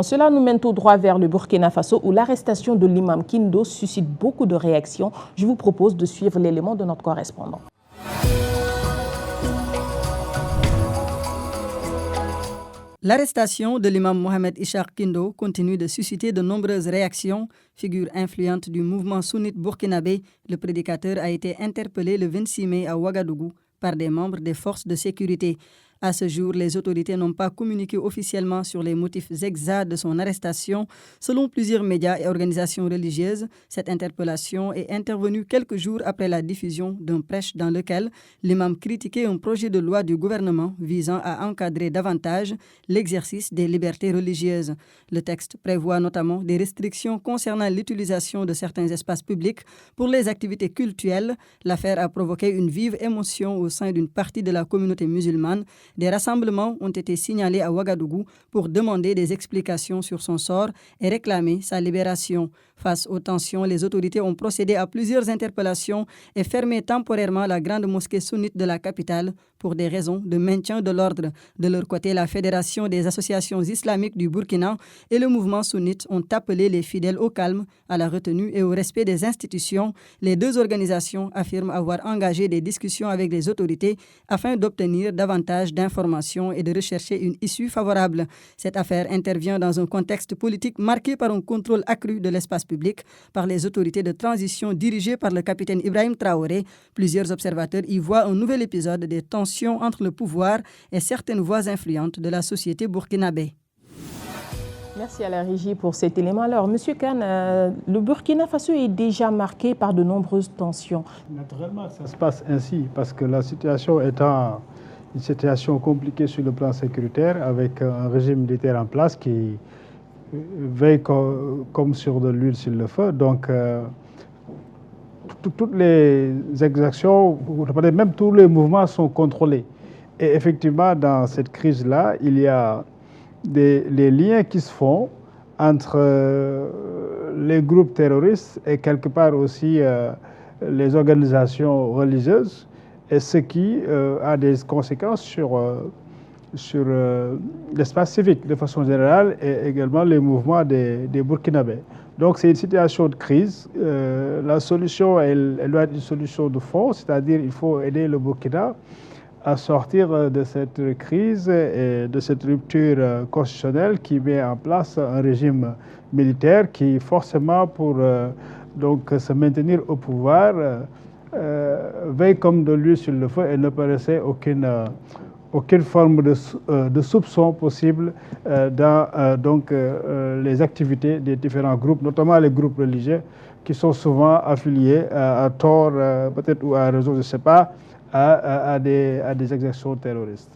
Cela nous mène tout droit vers le Burkina Faso où l'arrestation de l'imam Kindo suscite beaucoup de réactions. Je vous propose de suivre l'élément de notre correspondant. L'arrestation de l'imam Mohamed Ishaq Kindo continue de susciter de nombreuses réactions. Figure influente du mouvement sunnite burkinabé, le prédicateur a été interpellé le 26 mai à Ouagadougou par des membres des forces de sécurité. À ce jour, les autorités n'ont pas communiqué officiellement sur les motifs exacts de son arrestation. Selon plusieurs médias et organisations religieuses, cette interpellation est intervenue quelques jours après la diffusion d'un prêche dans lequel l'imam critiquait un projet de loi du gouvernement visant à encadrer davantage l'exercice des libertés religieuses. Le texte prévoit notamment des restrictions concernant l'utilisation de certains espaces publics pour les activités cultuelles. L'affaire a provoqué une vive émotion au sein d'une partie de la communauté musulmane. Des rassemblements ont été signalés à Ouagadougou pour demander des explications sur son sort et réclamer sa libération. Face aux tensions, les autorités ont procédé à plusieurs interpellations et fermé temporairement la grande mosquée sunnite de la capitale pour des raisons de maintien de l'ordre. De leur côté, la Fédération des associations islamiques du Burkina et le mouvement sunnite ont appelé les fidèles au calme, à la retenue et au respect des institutions. Les deux organisations affirment avoir engagé des discussions avec les autorités afin d'obtenir davantage d'informations et de rechercher une issue favorable. Cette affaire intervient dans un contexte politique marqué par un contrôle accru de l'espace public par les autorités de transition dirigées par le capitaine Ibrahim Traoré. Plusieurs observateurs y voient un nouvel épisode des tensions entre le pouvoir et certaines voix influentes de la société burkinabé. Merci à la régie pour cet élément. Alors, M. Kane, le Burkina Faso est déjà marqué par de nombreuses tensions. Naturellement, ça se passe ainsi parce que la situation étant une situation compliquée sur le plan sécuritaire avec un régime militaire en place qui veille comme sur de l'huile sur le feu. Donc, toutes les exactions, même tous les mouvements sont contrôlés. Et effectivement, dans cette crise-là, il y a les liens qui se font entre les groupes terroristes et quelque part aussi les organisations religieuses, et ce qui a des conséquences sur l'espace civique de façon générale et également les mouvements des Burkinabés. Donc c'est une situation de crise. La solution, elle doit être une solution de fond, c'est-à-dire il faut aider le Burkina à sortir de cette crise et de cette rupture constitutionnelle qui met en place un régime militaire qui forcément pour donc se maintenir au pouvoir veille comme de l'huile sur le feu et ne paraissait aucune forme de soupçon possible dans les activités des différents groupes, notamment les groupes religieux qui sont souvent affiliés à tort, peut-être ou à raison, je ne sais pas, à des exactions terroristes.